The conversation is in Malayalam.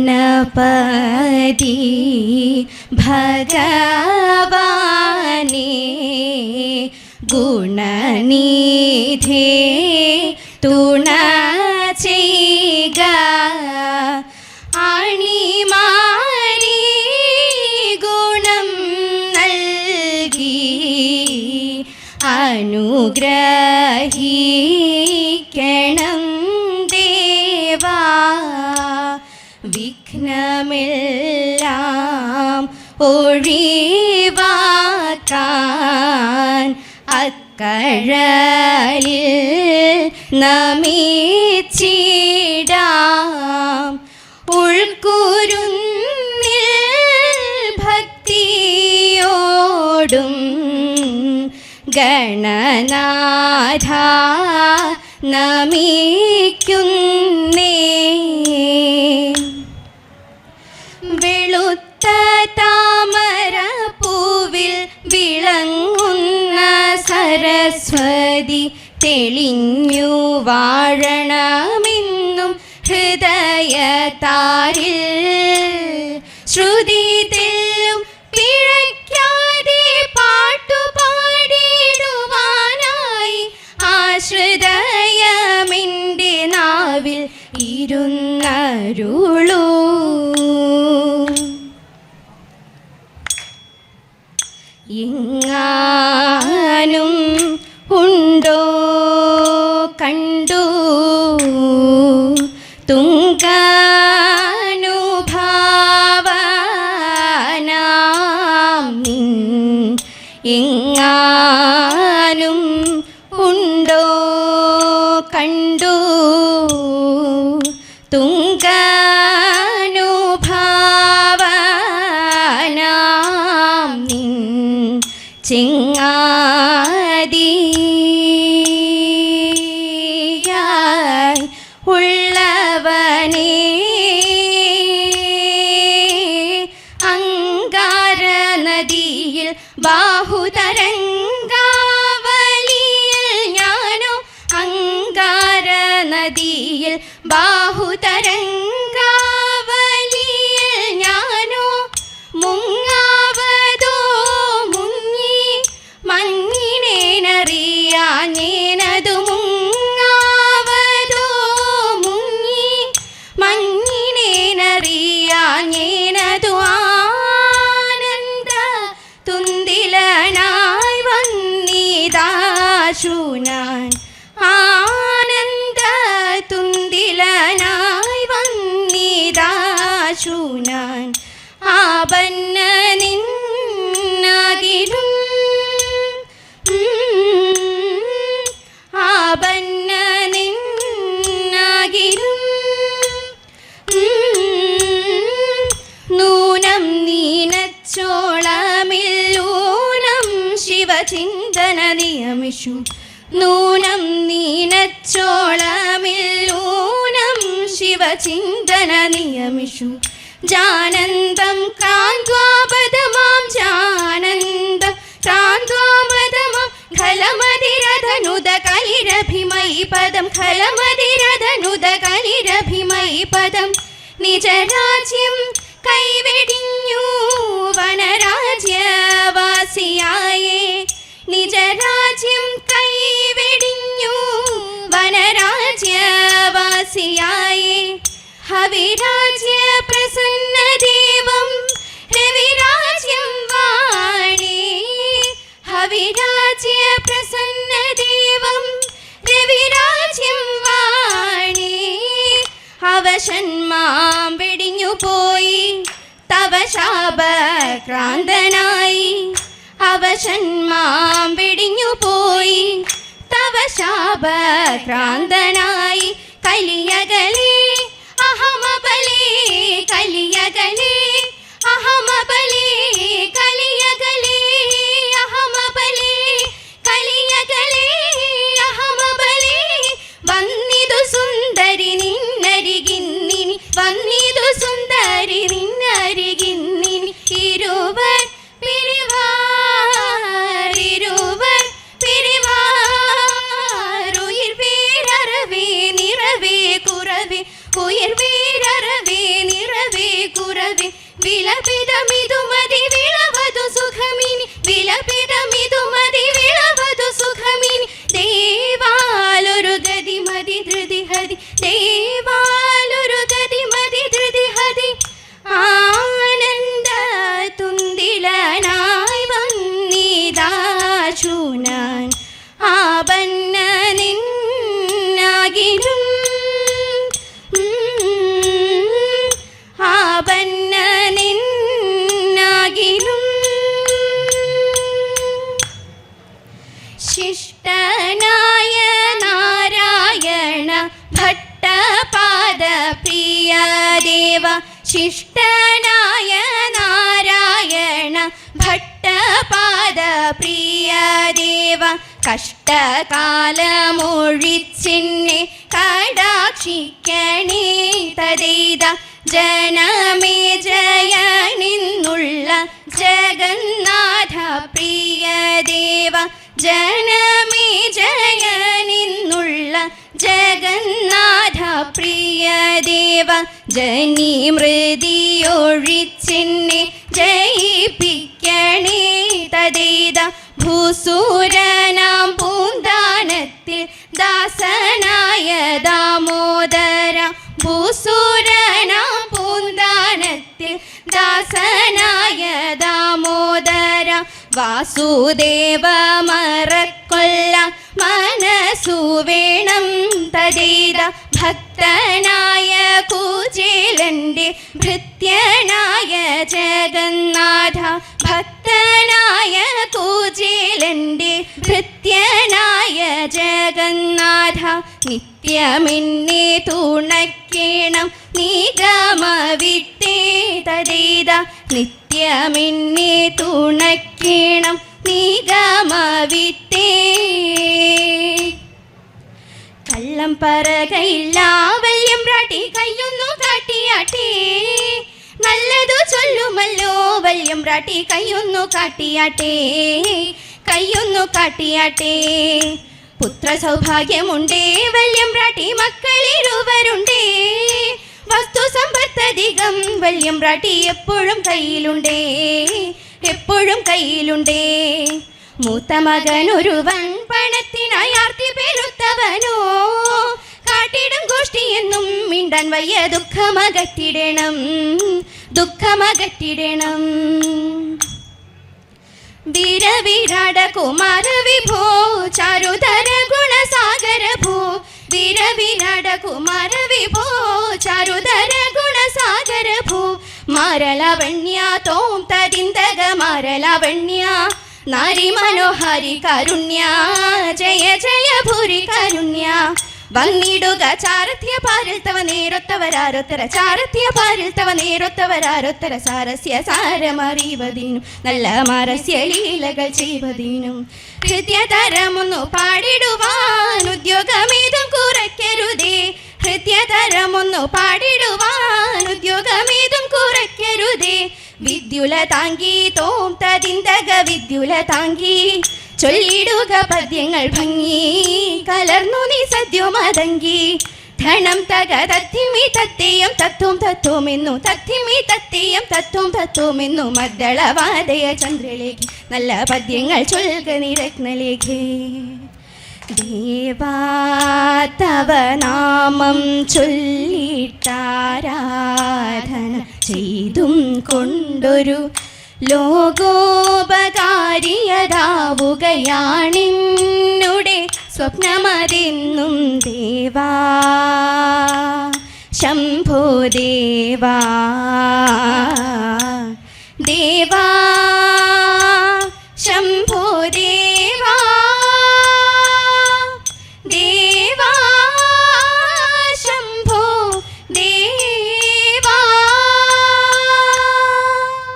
ഗണപതി ഭഗവാനേ ഗുണനിധേ തുണ ചെയ്യുക ആണിമാരി ഗുണം നൽകി അനുഗ്രഹിക്കണം ദേവാ വിഘ്നമെല്ലാം ഒഴിവാക്കാൻ അക്കഴലിൽ നമിച്ചിടാം ഉൾക്കുരുന്നിൽ ഭക്തിയോടും ഗണനാഥ നമിക്കുന്നേ. വെളുത്ത താമരപ്പൂവിൽ വിളങ്ങുന്ന സരസ്വതി തെളിഞ്ഞു വാഴണമെന്നും ഹൃദയതാരിൽ ശ്രുതി തെല്ലും പിഴയ്ക്കാതെ പാട്ടുപാടിടുവാനായി ആശ്രിതയമെൻ്റെ നാവിൽ ഇരുന്നരുളൂ. എങ്ങാനും ഉണ്ടോ കണ്ടു തുംഗാനുഭാവനാം നിൻ എങ്ങാനും ഉണ്ടോ കണ്ടു തുംഗാനുഭാവനാം നിൻ ചെങ്ങാതിയായി ഉള്ളവനേ അങ്കാര നദിയിൽ ബാഹുതരംഗാവലിയിൽ ഞാനോ അങ്കാര നദിയിൽ ബാഹുതരംഗാവലിയിൽ ഞാനോ മുങ്ങാവതോ മുങ്ങി മങ്ങിനേനറിയാഞ്ഞേനതു മുങ്ങാവതോ മുങ്ങി മങ്ങിനേനറിയാഞ്ഞേനതു ആനന്ദ തുന്തിലനായി വന്നിതാശുനാൻ ആനന്ദ തുന്തിലനായി വന്നിതാശുനാൻ ആപന്ന നിന്നാകിലും ആപന്ന നിന്നാകിലും നൂനം നീനച്ചോളമില്ലൂനം ശിവചിന്തന നിയമിഷു നൂനം നീനച്ചോളമില്ലൂനം ശിവചിന്തന നിയമിഷു ജാനന്ദം ക്രാന്ത്വാപദമാം ജാനന്ദം ക്രാന്ത്വാപദമാം ഖലമതിരധനുദ കലിരഭിമയി പദം ഖലമതിരധനുദ കലിരഭിമയി പദം നിജരാജ്യം കൈവെടിഞ്ഞു വനരാജ്യവാസിയായേ നിജരാജ്യം കൈവെടിഞ്ഞു വനരാജ്യവാസിയായേ ഹവിരാജ്യ പ്രസന്ന ദേവം രവിരാജ്യം വാണി ഹവിരാജ്യ പ്രസന്ന ദേവം രവിരാജ്യം വാണി അവശന്മാം വെടിഞ്ഞു പോയി തവ ശാപക്രാന്തനായി അവശന്മാം വെടിഞ്ഞു പോയി തവ ശാപക്രാന്തനായി കലിയകലേ അഹമബലേ കലിയകലേ അഹമബലേ കലിയകലേ അഹമബലേ കലിയകലേ അഹമബലേ വന്നിതു സുന്ദരി നിന്നരികിന്നിനി വന്നിതു സുന്ദരി നിന്നരികിന്നിനി ഇരുവർ പിരിവാർ ഇരുവർ പിരിവാർ ഉയിർ പേരറവേ നിറവേ കുറവേ നിർവീരറവേ നിറവേ കുറവേ വിലപിതമിതുമതി വിളവതു സുഖമിനി വിലപിതമിതുമതി വിളവതു സുഖമിനി ദേവാലൊരു ഗതി മതി ധൃതി ഹതി ദേവാലൊരു ഗതി മതി ധൃതി ഹതി ആനന്ദ തുന്തിലനായി വന്നിതാശുനാൻ ആപന്ന നിന്നാകിലും ആപന്ന നിന്നാകിലും ശിഷ്ടനായ നാരായണ ഭട്ടപാദ പ്രിയ ദേവ ശിഷ്ടനായ നാരായണ ഭട്ടപാദ പ്രിയ ദേവ കഷ്ടകാലമൊഴിച്ചിന്നെ കടാക്ഷിക്കണേ തദേത ജനമേ ജയനിന്നുള്ള ജഗന്നാഥ പ്രിയ ദേവ ജനമേ ജയനിന്നുള്ള ജഗന്നാഥ പ്രിയ ദേവ ജനി മൃതിയൊഴിച്ചിന്നെ ജയിപ്പിക്കണേ തദേത ഭൂസൂരനാം പൂന്താനത്തിൽ ദാസനായ ദാമോദര ഭൂസൂരനാം പൂന്താനത്തിൽ ദാസനായ ദാമോദര വാസുദേവ മറക്കൊല്ല മനസ്സു വേണം തദേത ഭക്തനായ കുചേലന്റെ ഭൃത്യനായ ജഗന്നാഥ ഭക്തനായ കുചേലന്റെ ഭൃത്യനായ ജഗന്നാഥ നിത്യമെന്നെ തുണയ്ക്കണം നിഗമ വിട്ടേ തദേത നിത്യമെന്നെ തുണയ്ക്കണം നിഗമ വിട്ടേ കള്ളം പറകയില്ല വല്യം പ്രാട്ടി കയ്യൊന്നു കാട്ടിയാട്ടേ നല്ലതു ചൊല്ലുമല്ലോ വല്യം പ്രാട്ടി കയ്യൊന്നു കാട്ടിയാട്ടേ കയ്യൊന്നു കാട്ടിയാട്ടേ പുത്ര സൗഭാഗ്യമുണ്ടേ വല്യം പ്രാട്ടി മക്കളിരുവരുണ്ടേ വസ്തു സമ്പത്തധികം വല്യം പ്രാട്ടി എപ്പോഴും കയ്യിലുണ്ടേ എപ്പോഴും കയ്യിലുണ്ടേ മൂത്ത മകനൊരുവൻ പണത്തിനായി ആർത്തി പെരുത്തവനോ കാട്ടിടും ഗോഷ്ഠിയെന്നും മിണ്ടാൻ വയ്യ ദുഃഖമകറ്റിടണം ദുഃഖമകറ്റിടണം വീരവിരാട കുമാര വിഭോ ചാരുധര ഗുണസാഗര ഭൂ വീരവിരാട കുമാര വിഭോ ചാരുധര ഗുണസാഗര ഭൂ മാരലാവണ്യ തോം തരിന്തക മാരലാവണ്യ നാരി മനോഹാരി കാരുണ്യ ജയ ജയ ഭൂരി കാരുണ്യ വന്നിടുക ചാരഥ്യ പാരിൽ തവ നേരൊത്തവരാരൊത്തര ചാരഥ്യ പാരിൽ തവ നേരൊത്തവരാരൊത്തര സാരസ്യ സാരമറിവതിനും നല്ല മാരസ്യ ലീലകൾ ചെയ്വതിനും ഹൃദ്യതരമൊന്നു പാടിടുവാൻ ഉദ്യോഗമേതും കുറയ്ക്കരുതേ ഹൃദ്യതരമൊന്നു പാടിടുവാൻ ഉദ്യോഗമേതും കുറയ്ക്കരുതേ വിദ്യുല താങ്കി തോം തതിന്തക വിദ്യുല താങ്കി ചൊല്ലിടുക പദ്യങ്ങൾ ഭംഗി കലർന്നു നീ സദ്യമതങ്കി ധനം തക തത്തിമി തത്തേയം തത്വം തത്വമെന്നു തത്തിമി തത്തേയം തത്വം തത്വമെന്നു മദ്ദളവാദയ ചന്ദ്രലേഖി നല്ല പദ്യങ്ങൾ ചൊൽക നിരത്നലേഖേ ദേവാ തവ നാമം ചൊല്ലിട്ടാരാധന ചെയ്തും കൊണ്ടൊരു ലോകോപകാരിയതാവുകയാണിന്നുടെ സ്വപ്നമതെന്നും ദേവാ ശംഭോ ദേവാ ദേവാ